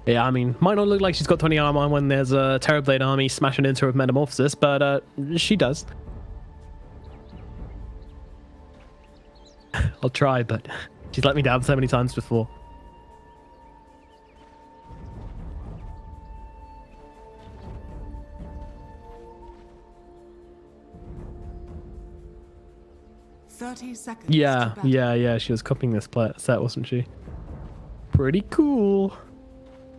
Yeah, I mean, might not look like she's got 20 armor when there's a Terrorblade army smashing into her with Metamorphosis, but she does. I'll try, but she's let me down so many times before. Yeah, she was copying this set, wasn't she? Pretty cool.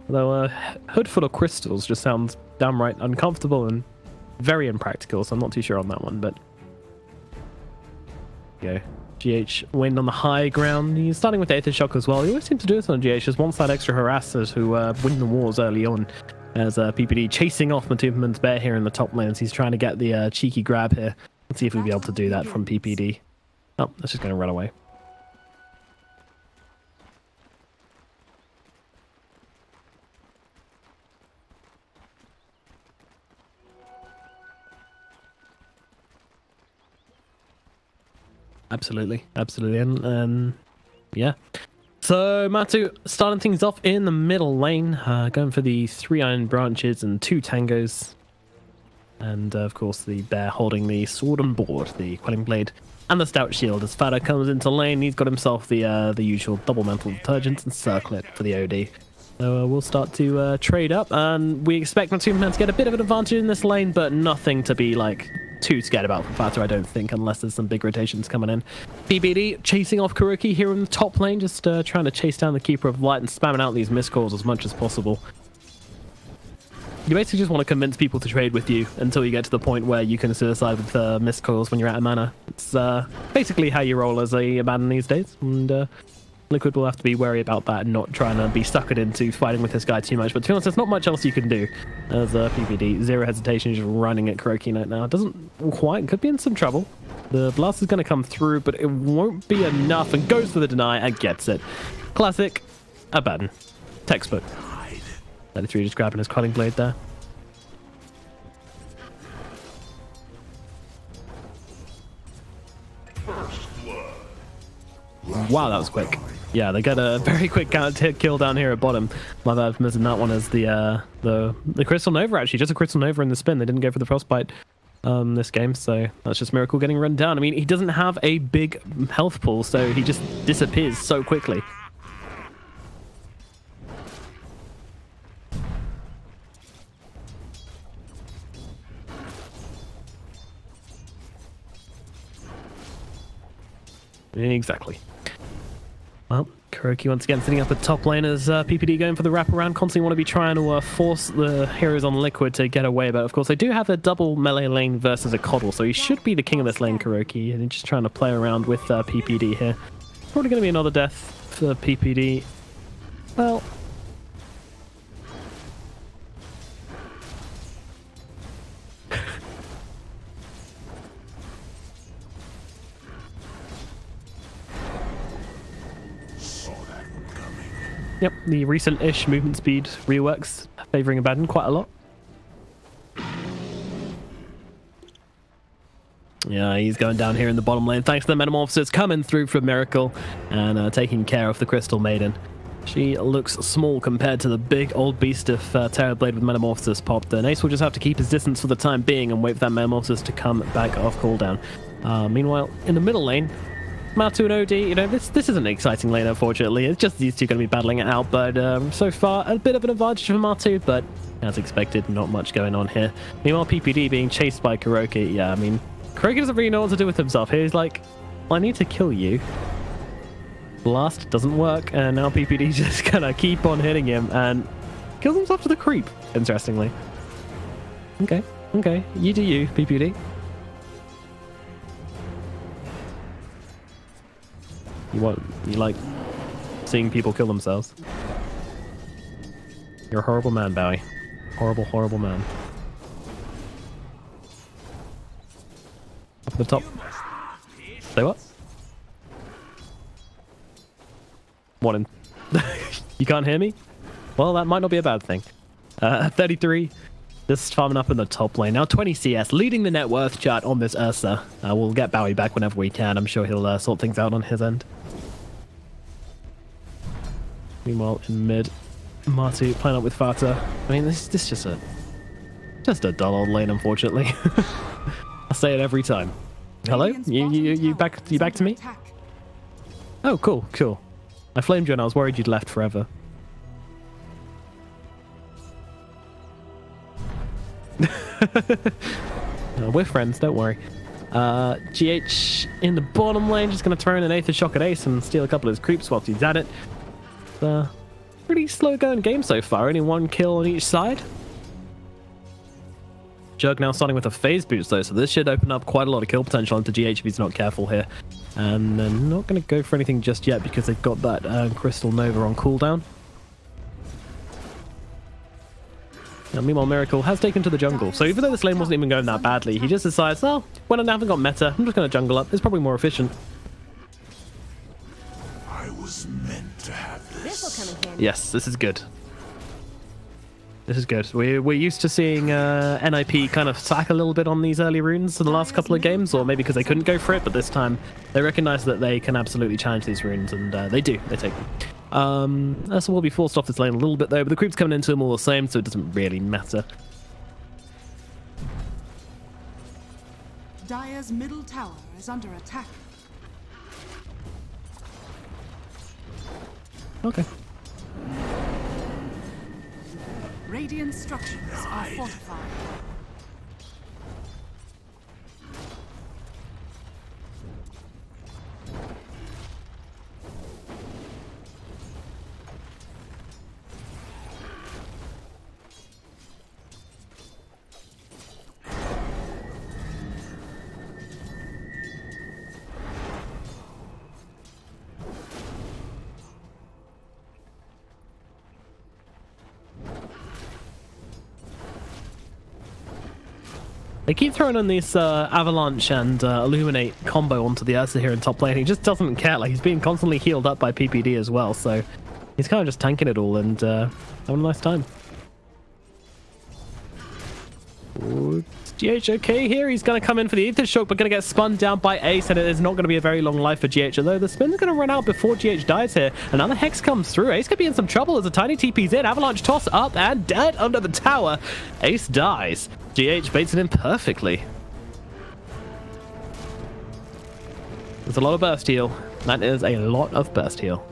Although a hood full of crystals just sounds downright uncomfortable and very impractical, so I'm not too sure on that one, but... Go. GH win on the high ground. He's starting with Aether Shock as well. He always seems to do this on GH, just wants that extra harassers who win the wars early on. As PPD chasing off MATUMBAMAN's bear here in the top lanes. He's trying to get the cheeky grab here. Let's see if we'll be able to do that from PPD. Oh, that's just going to run away. Absolutely, and yeah. So Matu starting things off in the middle lane, going for the 3 Iron Branches and 2 Tangos, and of course the bear holding the sword and board, the Quelling Blade, and the Stout Shield. As Fada comes into lane, he's got himself the usual double Mental Detergents and Circlet for the OD. So we'll start to trade up, and we expect MATUMBAMAN to get a bit of an advantage in this lane, but nothing to be like too scared about for Fata, I don't think, unless there's some big rotations coming in. PBD chasing off Kuroki here in the top lane, just trying to chase down the Keeper of Light and spamming out these miscalls as much as possible. You basically just want to convince people to trade with you until you get to the point where you can suicide with miscalls when you're out of mana. It's basically how you roll as a Abaddon these days, and Liquid will have to be wary about that and not trying to be suckered into fighting with this guy too much. But to be honest, there's not much else you can do as PPD. Zero hesitation, just running at Kuroki right now. Doesn't quite, could be in some trouble. The blast is going to come through, but it won't be enough, and goes for the deny and gets it. Classic Abaddon. Textbook. 33 just grabbing his Quelling Blade there. Wow, that was quick. Yeah, they got a very quick counter kill down here at bottom. My bad for missing that one as the Crystal Nova, actually. Just a Crystal Nova in the spin. They didn't go for the Frostbite this game, so that's just Miracle getting run down. I mean, he doesn't have a big health pool, so he just disappears so quickly. Exactly. Well, Kuroki once again sitting up at top lane as PPD going for the wraparound. Constantly want to be trying to force the heroes on Liquid to get away, but of course they do have a double melee lane versus a Coddle, so he should be the king of this lane, Kuroki, and he's just trying to play around with PPD here. Probably going to be another death for PPD. Well... Yep, the recent-ish movement speed reworks favoring Abaddon quite a lot. Yeah, he's going down here in the bottom lane thanks to the Metamorphosis coming through for Miracle and taking care of the Crystal Maiden. She looks small compared to the big old beast of Terrorblade with Metamorphosis popped. And Ace will just have to keep his distance for the time being and wait for that Metamorphosis to come back off cooldown. Meanwhile, in the middle lane, Matu and OD, you know, this isn't an exciting lane, unfortunately. It's just these two going to be battling it out, but so far, a bit of an advantage for Matu, but as expected, not much going on here. Meanwhile, PPD being chased by Kuroki. Yeah, I mean, Kuroki doesn't really know what to do with himself here. He's like, well, I need to kill you. Blast doesn't work, and now PPD just gonna keep on hitting him and kills himself to the creep, interestingly. Okay, you do you, PPD. You like seeing people kill themselves. You're a horrible man, Bowie. Horrible, horrible man. Up at the top. Say what? What in? You can't hear me? Well, that might not be a bad thing. 33. Just farming up in the top lane. Now 20 CS, leading the net worth chart on this Ursa. We'll get Bowie back whenever we can. I'm sure he'll sort things out on his end. Meanwhile, in mid, Matu playing up with Fata. I mean, this is just a dull old lane, unfortunately. I say it every time. Hello? You back to me? Oh, cool. I flamed you and I was worried you'd left forever. No, we're friends, don't worry. GH in the bottom lane, just going to throw in an Aether Shock at Ace and steal a couple of his creeps whilst he's at it. Pretty slow going game so far, only 1 kill on each side. Jug now starting with a phase boost though, so this should open up quite a lot of kill potential into GH if he's not careful here. And they're not going to go for anything just yet because they've got that Crystal Nova on cooldown. Now, meanwhile, Miracle has taken to the jungle, so even though this lane wasn't even going that badly, he just decides, oh, when I haven't got meta, I'm just going to jungle up. It's probably more efficient. I was meant to have this. Yes, this is good. This is good. We're used to seeing NIP kind of sack a little bit on these early runes in the last couple of games, or maybe because they couldn't go for it, but this time they recognize that they can absolutely challenge these runes, and they do. They take them. So we'll be forced off this lane a little bit though, but the creep's coming into them all the same, so it doesn't really matter. Dire's middle tower is under attack. Okay. Radiant structures are fortified. They keep throwing on this Avalanche and Illuminate combo onto the Ursa here in top lane. He just doesn't care. Like, he's being constantly healed up by PPD as well, so he's kind of just tanking it all and having a nice time. Ooh, is GH okay here? He's going to come in for the Aether Shock, but going to get spun down by Ace, and it is not going to be a very long life for GH, although the spin's going to run out before GH dies here. Another Hex comes through. Ace could be in some trouble as a tiny TP's in. Avalanche toss up and dead under the tower. Ace dies. GH baits it in perfectly. There's a lot of burst heal. That is a lot of burst heal.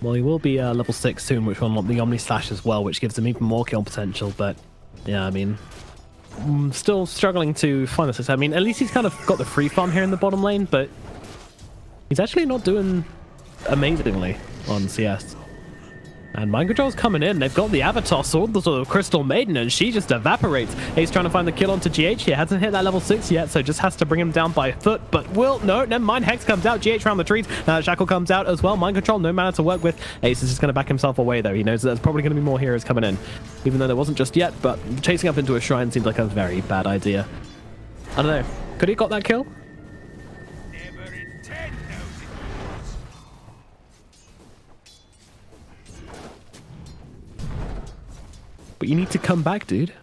Well, he will be level 6 soon, which will unlock the Omni Slash as well, which gives him even more kill potential. But yeah, I mean, I'm still struggling to find the success. I mean, at least he's kind of got the free farm here in the bottom lane, but he's actually not doing amazingly on CS. And Mind Control's coming in. They've got the Avatar Sword, the sort of Crystal Maiden, and she just evaporates. Ace trying to find the kill onto GH here. Hasn't hit that level 6 yet, so just has to bring him down by foot. But no, never mind. Hex comes out. GH around the trees. Shackle comes out as well. Mind Control, no mana to work with. Ace is just going to back himself away, though. He knows that there's probably going to be more heroes coming in. Even though there wasn't just yet, but chasing up into a shrine seems like a very bad idea. I don't know. Could he got that kill? But you need to come back, dude.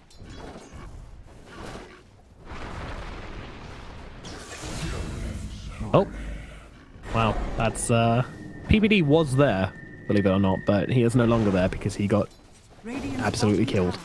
Oh. Wow. That's, PPD was there, believe it or not, but he is no longer there because he got absolutely killed.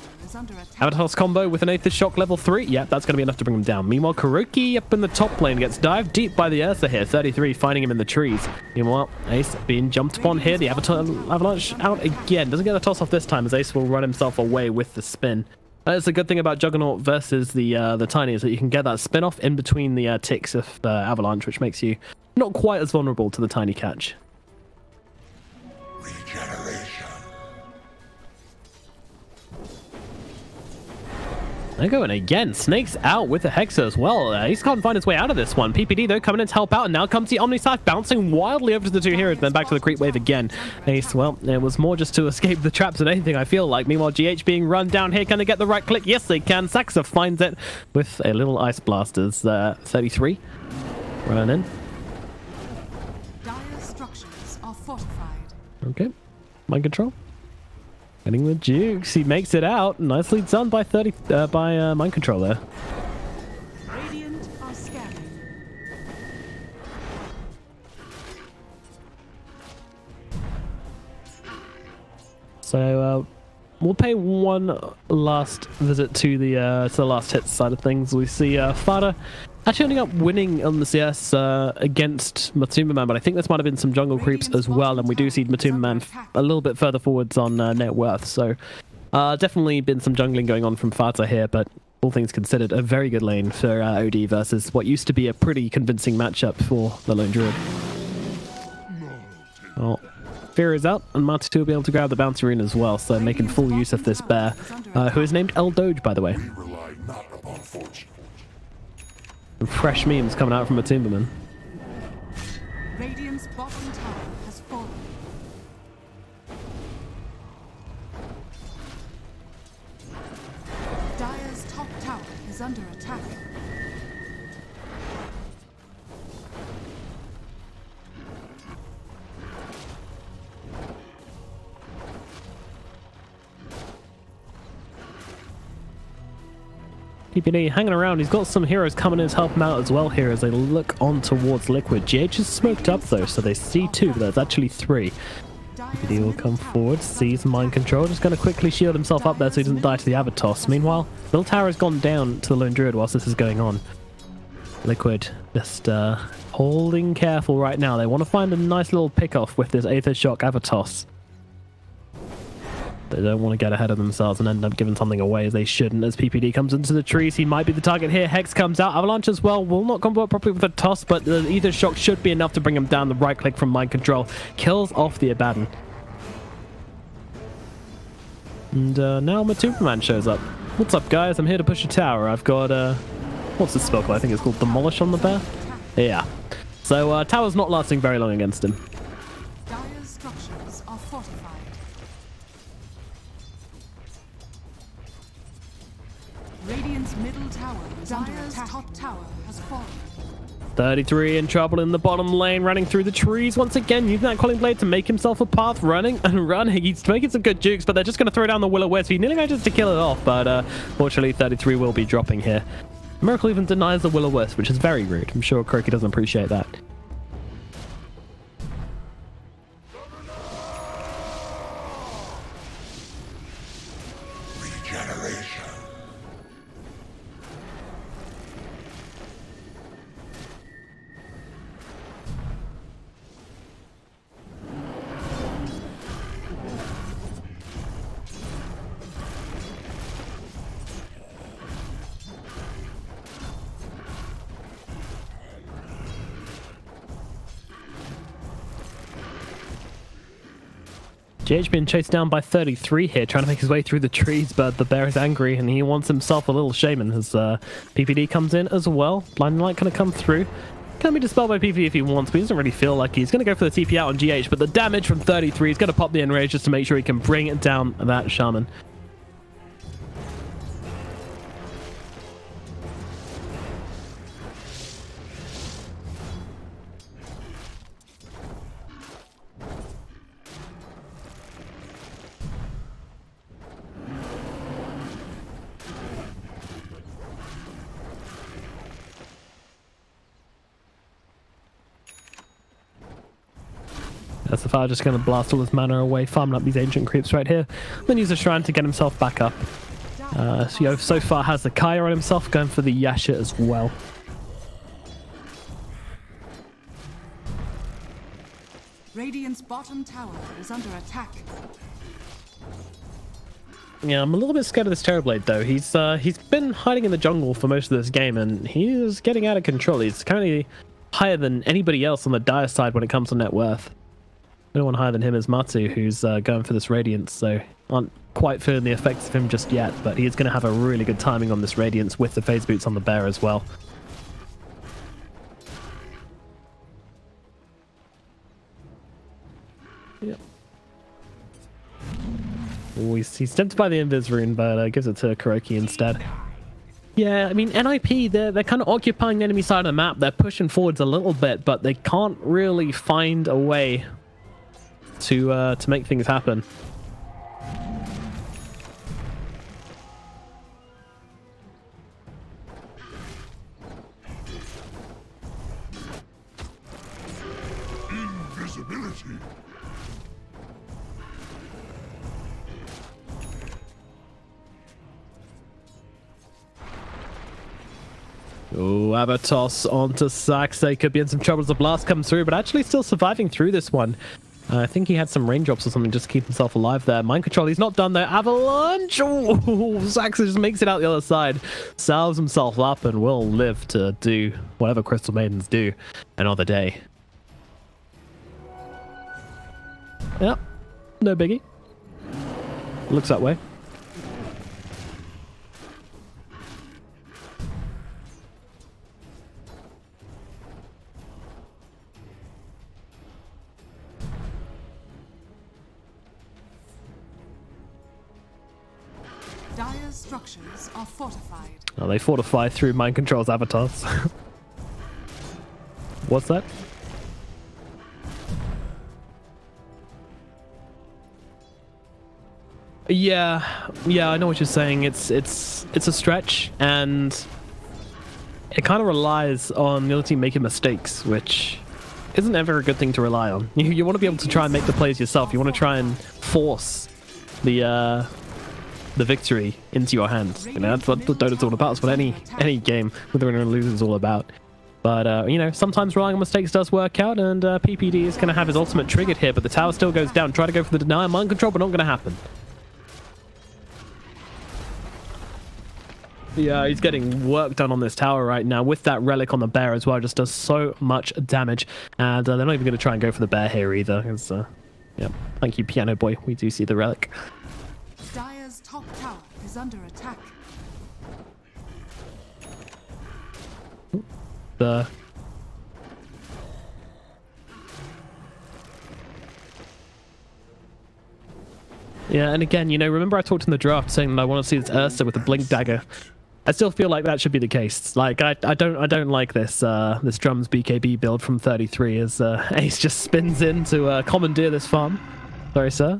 Avatar's combo with an Aether Shock level 3. Yep, that's going to be enough to bring him down. Meanwhile, Kuroki up in the top lane gets dived deep by the Ursa here. 33, finding him in the trees. Meanwhile, Ace being jumped upon here. The Avalanche out again. Doesn't get a toss off this time as Ace will run himself away with the spin. That's a good thing about Juggernaut versus the Tiny is that you can get that spin off in between the ticks of Avalanche, which makes you not quite as vulnerable to the Tiny catch. They're going again. Snake's out with the Hexa as well. He can't find his way out of this one. PPD, though, coming in to help out. And now comes the Omniscythe, bouncing wildly over to the two heroes, then back to the creep wave again. Ace, well, it was more just to escape the traps than anything, I feel like. Meanwhile, GH being run down here. Can they get the right click? Yes, they can. Saxa finds it with a little Ice Blasters. 33. Running in. Dire structures are fortified. Okay. Mind control. Getting the jukes. He makes it out. Nicely done by mind control there. Radiant are scanning. So we'll pay one last visit to the last hit side of things. We see Fada actually ending up winning on the CS against MATUMBAMAN, but I think this might have been some jungle creeps as well, and we do see MATUMBAMAN a little bit further forwards on net worth, so definitely been some jungling going on from Fada here, but all things considered, a very good lane for OD versus what used to be a pretty convincing matchup for the lone Druid. Oh, Fear is out, and Matu will be able to grab the bounty rune as well, so making full use of this bear, who is named El Doge, by the way. Fresh memes coming out from MATUMBAMAN. Radiant's bottom tower has fallen. Dire's top tower is under attack. PPD hanging around. He's got some heroes coming in to help him out as well here as they look on towards Liquid. GH is smoked up though, so they see two, but there's actually three. PPD will come forward, sees mind control, just going to quickly shield himself up there so he doesn't die to the Avatos. Meanwhile, Middle Tower has gone down to the Lone Druid whilst this is going on. Liquid just holding careful right now. They want to find a nice little pick-off with this Aether Shock Avatos. They don't want to get ahead of themselves and end up giving something away as they shouldn't. As PPD comes into the trees, he might be the target here. Hex comes out. Avalanche as well will not combo properly with the toss, but the Aether Shock should be enough to bring him down. The right click from mind control kills off the Abaddon. And now MATUMBAMAN shows up. What's up, guys? I'm here to push a tower. I've got what's this spell called? I think it's called Demolish on the bear. Yeah. So tower's not lasting very long against him. Dire's structures are fortified. Radiant's middle tower is under attack. Top tower has fallen. 33 in trouble in the bottom lane, running through the trees once again, using that Calling Blade to make himself a path, running and running. He's making some good jukes, but they're just going to throw down the Will-O-Wisp. He nearly manages to kill it off, but fortunately 33 will be dropping here. Miracle even denies the Will-O-Wisp, which is very rude. I'm sure Croaky doesn't appreciate that. Regeneration. 'GH being chased down by 33 here, trying to make his way through the trees, but the bear is angry and he wants himself a little shaman as PPD comes in as well. Blinding Light going to come through. Can be dispelled by PPD if he wants, but he doesn't really feel like he's going to go for the TP out on GH, but the damage from 33 is going to pop the Enrage just to make sure he can bring it down that shaman. SFR just going to blast all his mana away, farming up these ancient creeps right here. Then use a shrine to get himself back up. So far has the Kaya on himself, going for the Yasha as well. Radiant's bottom tower is under attack. Yeah, I'm a little bit scared of this Terrorblade though. He's been hiding in the jungle for most of this game, and he is getting out of control. He's currently higher than anybody else on the Dire side when it comes to net worth. No one higher than him is Matu, who's going for this Radiance, so aren't quite feeling the effects of him just yet, but he is going to have a really good timing on this Radiance with the phase boots on the bear as well. Yep. Oh, he's tempted by the Invis rune, but gives it to Kuroki instead. Yeah, I mean, NIP, they're kind of occupying the enemy side of the map. They're pushing forwards a little bit, but they can't really find a way to make things happen. Invisibility. Oh, Abatos onto Sax. They could be in some trouble as the blast comes through, but actually still surviving through this one. I think he had some raindrops or something just to keep himself alive there. Mind control, he's not done though. Avalanche! Oh, Sax just makes it out the other side. Salves himself up and will live to do whatever Crystal Maidens do another day. Yep, no biggie. Looks that way. Dire's structures are fortified. Oh, they fortify through mind control's avatars. What's that? Yeah, I know what you're saying. It's a stretch, and it kind of relies on the other team making mistakes, which isn't ever a good thing to rely on. You want to be able to try and make the plays yourself. You want to try and force the victory into your hands. You know, that's what Dota's all about. It's what any game, whether win or lose, is all about. But you know, sometimes relying on mistakes does work out, and PPD is going to have his ultimate triggered here, but the tower still goes down. Try to go for the denial mind control, but not going to happen. Yeah, he's getting work done on this tower right now with that relic on the bear as well. Just does so much damage, and they're not even going to try and go for the bear here either. It's, yeah, thank you, Piano Boy. We do see the relic. Dire's top tower is under attack. Yeah, and again, you know, remember I talked in the draft saying that I want to see this Ursa with the blink dagger. I still feel like that should be the case. Like I don't like this this drums BKB build from 33 as Ace just spins in to commandeer this farm. Sorry, sir.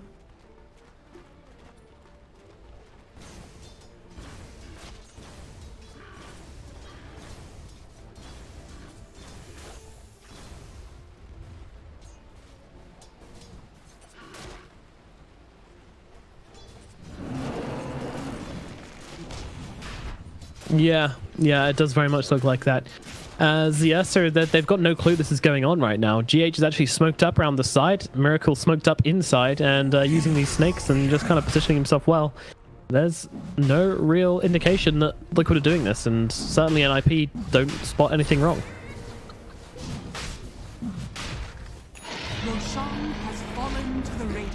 Yeah, it does very much look like that. So they've got no clue this is going on right now. GH is actually smoked up around the side, Miracle smoked up inside, and using these snakes and just kind of positioning himself well. There's no real indication that Liquid are doing this, and certainly NIP don't spot anything wrong. Roshan has fallen to the Radiant.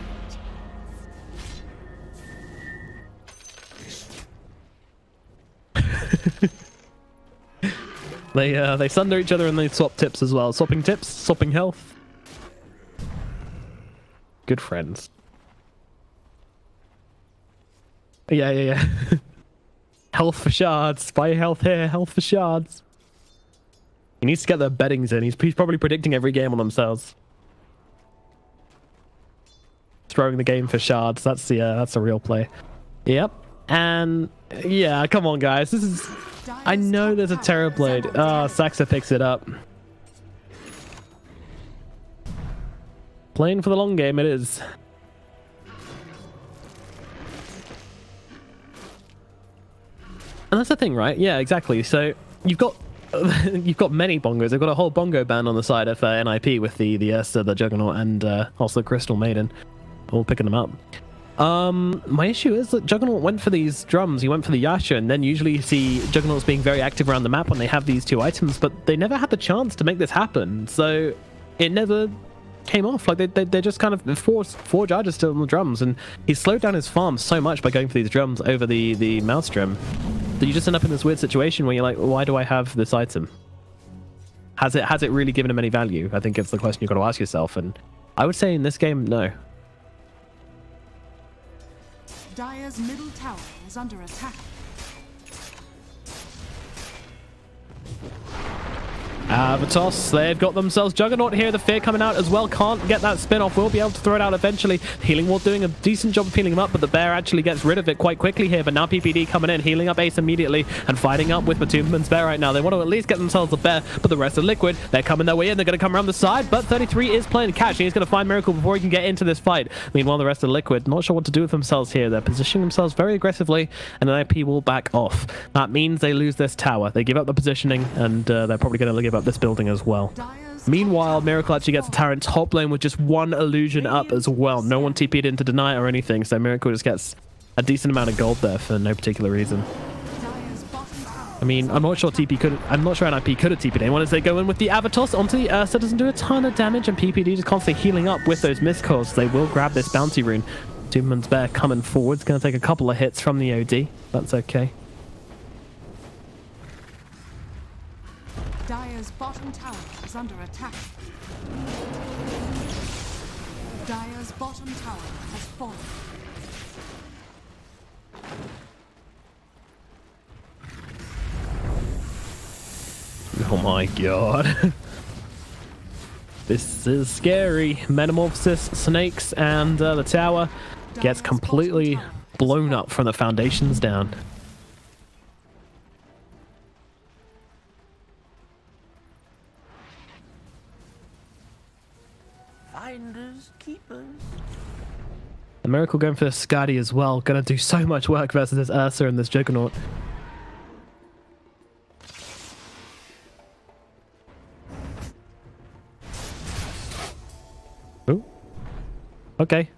They sunder each other and they swap tips as well. Swapping tips, swapping health. Good friends. Yeah. Health for shards. Buy health here, health for shards. He needs to get their bettings in. He's probably predicting every game on themselves. Throwing the game for shards. That's the real play. Yep. And yeah, come on guys. This is... I know there's a Terror Blade. Ah, Saxa picks it up. Playing for the long game it is. And that's the thing, right? Yeah, exactly. So you've got many bongos. They've got a whole bongo band on the side of NIP with the Ursa, the Juggernaut, and also Crystal Maiden, all picking them up. My issue is that Juggernaut went for these drums. He went for the Yasha, and then usually you see Juggernauts being very active around the map when they have these two items, but they never had the chance to make this happen. So it never came off. Like they just kind of four charges still on the drums, and he slowed down his farm so much by going for these drums over the Maelstrom that you just end up in this weird situation where you're like, why do I have this item? Has it really given him any value? I think it's the question you've got to ask yourself, and I would say in this game, no. Dire's middle tower is under attack. Avatos, they've got themselves Juggernaut here. The Fear coming out as well. Can't get that spin-off. Will be able to throw it out eventually. Healing Ward doing a decent job of healing him up, but the Bear actually gets rid of it quite quickly here. But now PPD coming in, healing up Ace immediately and fighting up with MATUMBAMAN's Bear right now. They want to at least get themselves a Bear, but the rest of Liquid, they're coming their way in. They're going to come around the side, but 33 is playing catch, and he's going to find Miracle before he can get into this fight. Meanwhile, the rest of Liquid, not sure what to do with themselves here. They're positioning themselves very aggressively, and an IP will back off. That means they lose this tower. They give up the positioning, and they're probably going to give up this building as well. Meanwhile, Miracle actually gets a tower in top lane with just one illusion up as well. No one TP'd in to deny it or anything, so Miracle just gets a decent amount of gold there for no particular reason. I mean, I'm not sure NIP could have TP'd in. Once they go in with the Avatos onto the Ursa, doesn't do a ton of damage, and PPD just constantly healing up with those miscalls. They will grab this bounty rune. MATUMBAMAN's Bear coming forward. It's going to take a couple of hits from the OD. That's okay. Dire's bottom tower is under attack. Dire's bottom tower has fallen. Oh my god. This is scary. Metamorphosis, snakes, and the tower gets completely blown up from the foundations down. Finders, keepers. The Miracle going for Skadi as well. Gonna do so much work versus this Ursa and this Juggernaut. Ooh. Okay.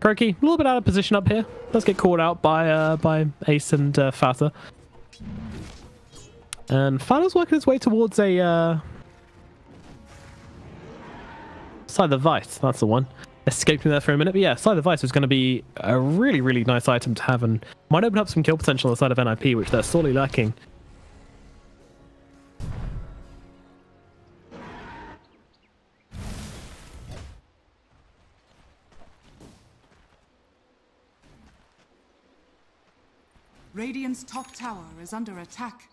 Croaky, a little bit out of position up here. Does get caught out by Ace and Fata. And Fata's working his way towards a Side of the Vice, that's the one. Escaped me there for a minute, but yeah, Side of the Vice was going to be a really, really nice item to have, and might open up some kill potential on the side of NIP, which they're sorely lacking. Radiant's top tower is under attack.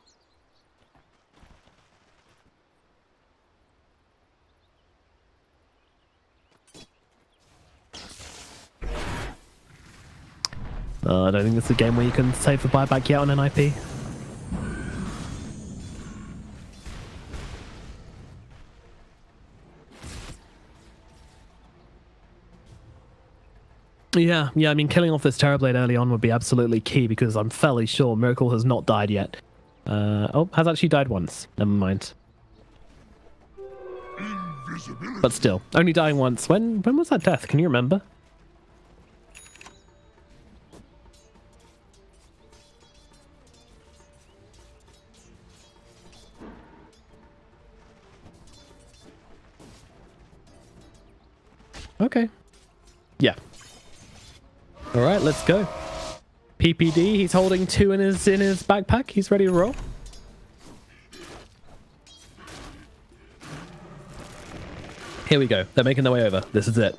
I don't think this is a game where you can save the buyback yet on NIP. Yeah, I mean, killing off this Terrorblade early on would be absolutely key, because I'm fairly sure Miracle has not died yet. Oh, has actually died once. Never mind. But still, only dying once. When was that death? Can you remember? Okay. Yeah. All right, let's go. PPD, he's holding 2 in his backpack. He's ready to roll. Here we go. They're making their way over. This is it.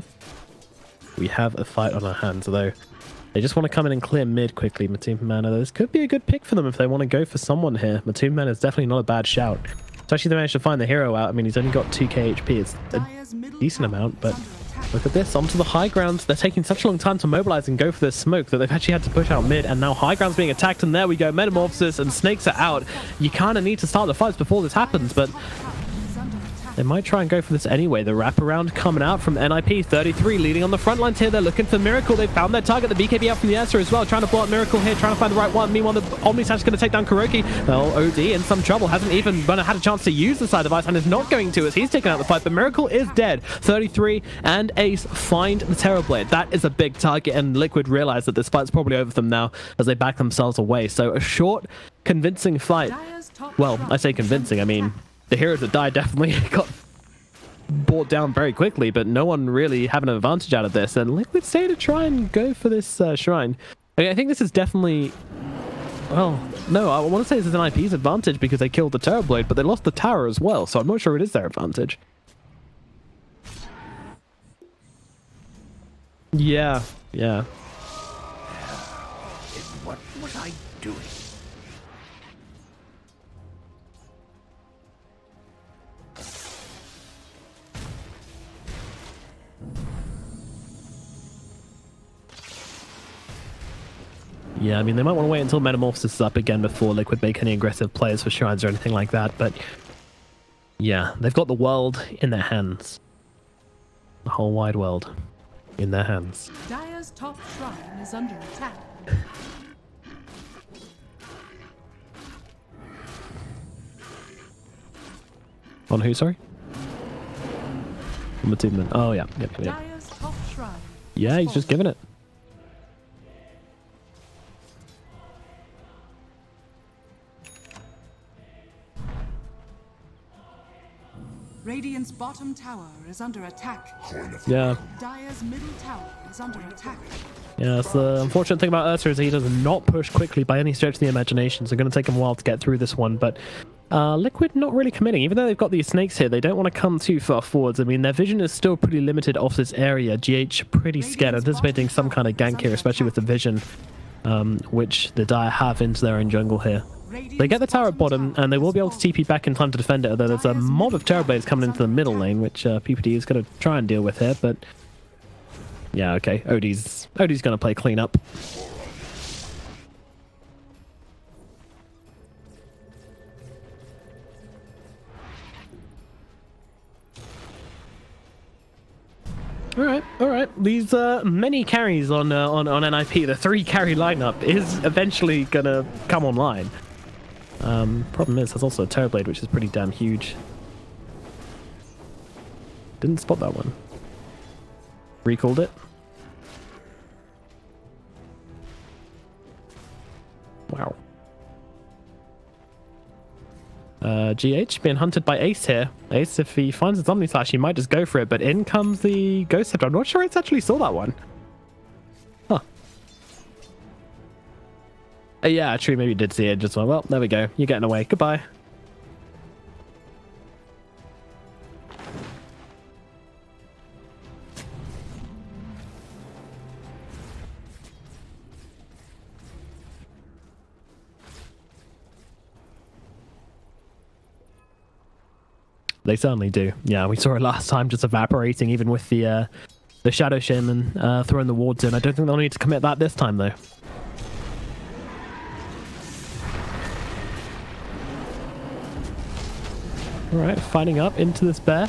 We have a fight on our hands, although they just want to come in and clear mid quickly. MATUMBAMAN, this could be a good pick for them if they want to go for someone here. MATUMBAMAN is definitely not a bad shout. Especially if they managed to find the hero out. I mean, he's only got 2k HP. It's a decent amount, but look at this. Onto the high ground. They're taking such a long time to mobilize and go for this smoke that they've actually had to push out mid, and now high ground's being attacked, and there we go. Metamorphosis and snakes are out. You kind of need to start the fights before this happens, but they might try and go for this anyway. The wraparound coming out from NIP. 33 leading on the front lines here. They're looking for Miracle. They found their target. The BKB out from the Esther as well. Trying to blow up Miracle here. Trying to find the right one. Meanwhile, the Omnisat's going to take down Kuroki. Well, OD in some trouble. Hasn't even had a chance to use the side device, and is not going to as he's taken out the fight. But Miracle is dead. 33 and Ace find the Terrorblade. That is a big target, and Liquid realize that this fight's probably over for them now as they back themselves away. So a short, convincing fight. Well, I say convincing. I mean, the heroes that died definitely got brought down very quickly, but no one really having an advantage out of this. And Liquid stay to try and go for this shrine. I think this is definitely... Well, no, I want to say this is an IP's advantage because they killed the Terrorblade, but they lost the tower as well, so I'm not sure it is their advantage. Yeah, yeah. What was I doing? Yeah, I mean, they might want to wait until Metamorphosis is up again before Liquid make any aggressive plays for shrines or anything like that, but yeah, they've got the world in their hands. The whole wide world in their hands. Dire's top shrine is under attack. On who, sorry? On MATUMBAMAN. Oh, yeah. Yep. Dire's top shrine. Yeah, he's just giving it. Radiant's bottom tower is under attack. Yeah. Dire's middle tower is under attack. Yeah, that's the unfortunate thing about Ursa is he does not push quickly by any stretch of the imagination, so it's going to take him a while to get through this one, but Liquid not really committing. Even though they've got these snakes here, they don't want to come too far forwards. I mean, their vision is still pretty limited off this area. GH pretty scared, anticipating some kind of gank here, especially with the vision, which the Dire have into their own jungle here. They get the tower at bottom, and they will be able to TP back in time to defend it, although there's a mob of Terrorblades coming into the middle lane, which PPD is going to try and deal with here, but... Yeah, okay. Odie's going to play cleanup. All right. These many carries on NIP, the 3 carry lineup is eventually going to come online. Problem is, there's also a Terrorblade, which is pretty damn huge. Didn't spot that one. Recalled it. Wow. GH being hunted by Ace here. Ace, if he finds his Omnislash, he might just go for it, but in comes the Ghost Scepter. I'm not sure Ace actually saw that one. Huh. Yeah, true, maybe he did see it. Just went, well, there we go. You're getting away. Goodbye. They certainly do. Yeah, we saw it last time, just evaporating, even with the Shadow Shaman throwing the wards in. I don't think they'll need to commit that this time, though. All right, fighting up into this bear.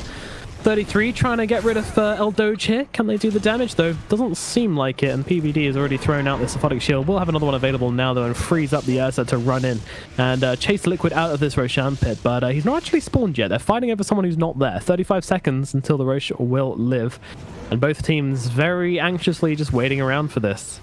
33 trying to get rid of El Doge here. Can they do the damage, though? Doesn't seem like it, and PVD has already thrown out the Sephotic Shield. We'll have another one available now, though, and freeze up the Ursa to run in and chase Liquid out of this Roshan pit, but he's not actually spawned yet. They're fighting over someone who's not there. 35 seconds until the Rosh will live, and both teams very anxiously just waiting around for this.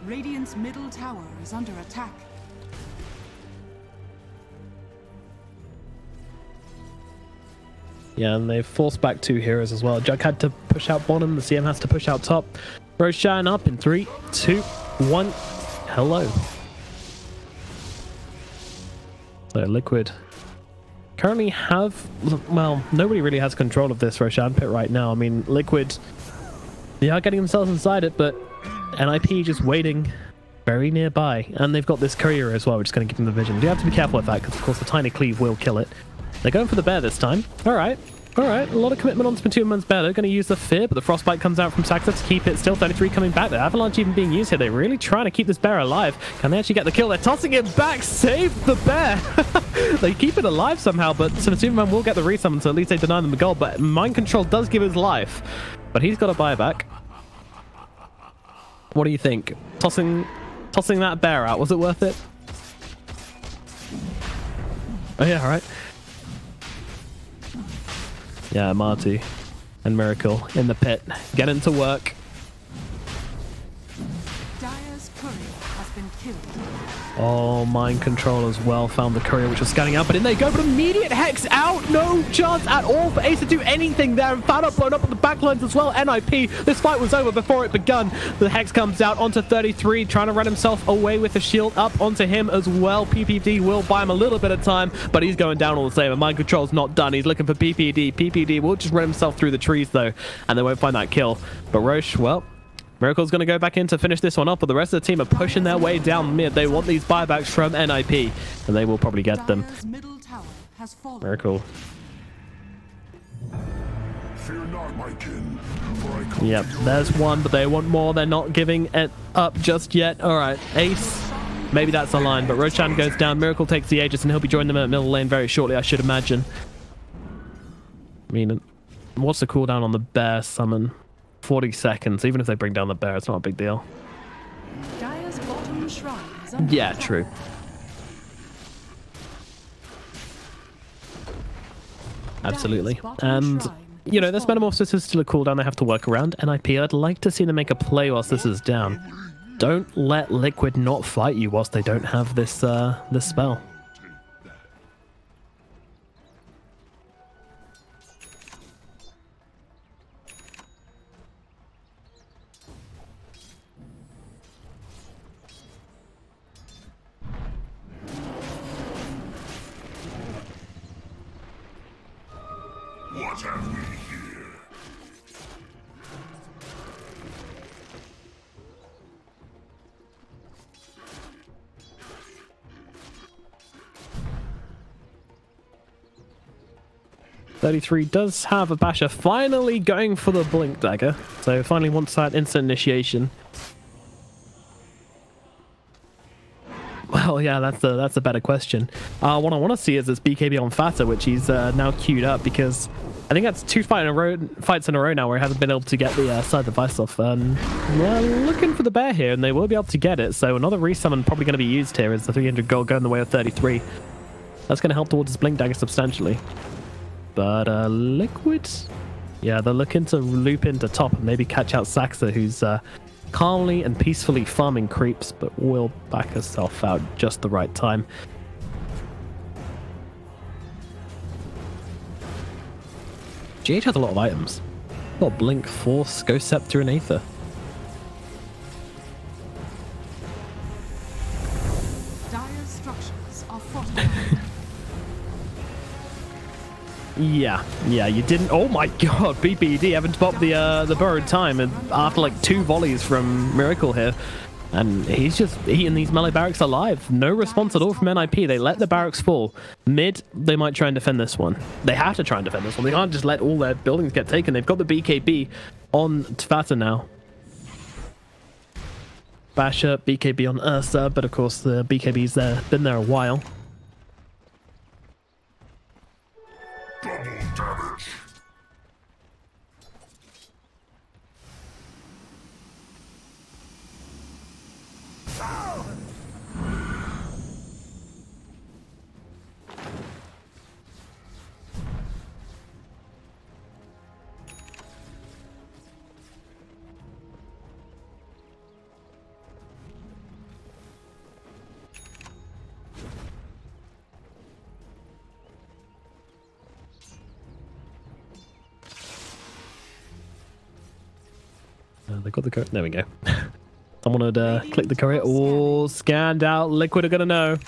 Radiant's middle tower is under attack. Yeah, and they've forced back 2 heroes as well. Jug had to push out bottom, the CM has to push out top. Roshan up in 3, 2, 1. Hello. So Liquid currently have... Well, nobody really has control of this Roshan pit right now. I mean, Liquid, they are getting themselves inside it, but NIP just waiting very nearby. And they've got this courier as well, which is going to give them the vision. You have to be careful with that, because of course the tiny cleave will kill it. They're going for the bear this time. Alright. A lot of commitment on MATUMBAMAN's bear. They're going to use the fear, but the frostbite comes out from Saxa to keep it still. 33 coming back. The avalanche even being used here. They're really trying to keep this bear alive. Can they actually get the kill? They're tossing it back. Save the bear. They keep it alive somehow, but MATUMBAMAN will get the resummon, so at least they deny them the goal. But mind control does give his life, but he's got a buyback. What do you think? Tossing that bear out, was it worth it? Oh yeah, alright. Yeah, Marty. And Miracle in the pit. Getting to work. Dire's courier has been killed. Oh, mind control as well. Found the courier, which was scanning out, but in they go. But immediate hex out. No chance at all for Ace to do anything there. And found out blown up on the backlines as well. NIP. This fight was over before it begun. The hex comes out onto 33, trying to run himself away with the shield up onto him as well. PPD will buy him a little bit of time, but he's going down all the same. And mind control's not done. He's looking for PPD. PPD will just run himself through the trees though, and they won't find that kill. But Roche, well, Miracle's going to go back in to finish this one up, but the rest of the team are pushing their way down mid. They want these buybacks from NIP, and they will probably get them. Miracle. Fear not, my kin, for I come Yep, to your there's one, but they want more. They're not giving it up just yet. All right, Ace. Maybe that's a line, but Roshan goes down. Miracle takes the Aegis, and he'll be joining them at middle lane very shortly, I should imagine. I mean, what's the cooldown on the bear summon? 40 seconds. Even if they bring down the bear, it's not a big deal. Dire's bottom shrine is under Yeah, attack. true. Absolutely. And, you know, this Metamorphosis is still a cooldown they have to work around. NIP, I'd like to see them make a play whilst this is down. Don't let Liquid not fight you whilst they don't have this, this spell. What have we here? .33 does have a basher finally going for the blink dagger, so finally wants that instant initiation. Well, yeah, that's a better question. What I want to see is this BKB on Fata, which he's now queued up, because I think that's two fights in a row now where he hasn't been able to get the side device off. We're looking for the bear here, and they will be able to get it. So another resummon probably going to be used here as the 300 gold going the way of 33. That's going to help towards his blink dagger substantially. But Liquid, yeah, they're looking to loop into top and maybe catch out Saxa, who's calmly and peacefully farming creeps, but will back herself out just the right time. GH has a lot of items. Got Blink, Force, Ghost Scepter, and Aether. Dire's structures are fortified. Yeah, you didn't. Oh my god, BPD having to pop the borrowed time, and after like 2 volleys from Miracle here, and he's just eating these melee barracks alive. No response at all from NIP. They let the barracks fall. Mid, they might try and defend this one. They have to try and defend this one. They can't just let all their buildings get taken. They've got the BKB on Tfata now. Basher, BKB on Ursa, but of course the BKB's there, been there a while. Double damage. They got the there we go. Someone had clicked the courier. Oh, scanned out. Liquid are gonna know.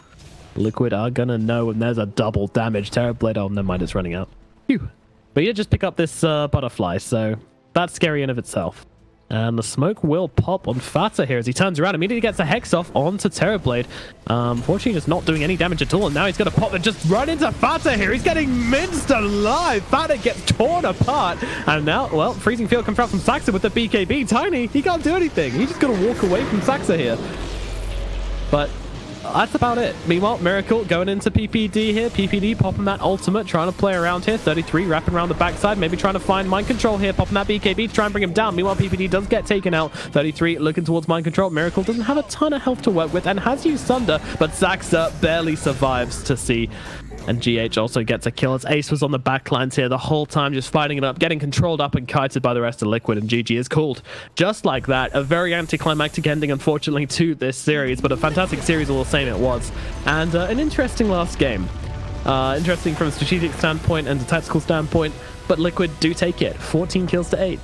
Liquid are gonna know, and there's a double damage. Terrorblade. Oh, never mind, it's running out. Phew. But yeah, just pick up this butterfly, so that's scary in of itself. And the smoke will pop on Fata here as he turns around, immediately gets the Hex off onto Terrorblade. Fortunately, just not doing any damage at all, and now he's going to pop and just run into Fata here. He's getting minced alive. Fata gets torn apart, and now, well, Freezing Field comes out from Saxa with the BKB. Tiny, he can't do anything. He's just going to walk away from Saxa here. But that's about it. Meanwhile, Miracle going into PPD here. PPD popping that ultimate, trying to play around here. 33 wrapping around the backside, maybe trying to find mind control here, popping that BKB to try and bring him down. Meanwhile, PPD does get taken out. 33 looking towards mind control. Miracle doesn't have a ton of health to work with and has used Thunder, but Saxa barely survives to see And GH also gets a kill as Ace was on the back lines here the whole time, just fighting it up, getting controlled up and kited by the rest of Liquid, and GG is called. Just like that, a very anticlimactic ending, unfortunately, to this series, but a fantastic series all the same it was. And an interesting last game. Interesting from a strategic standpoint and a tactical standpoint, but Liquid do take it. 14 kills to 8.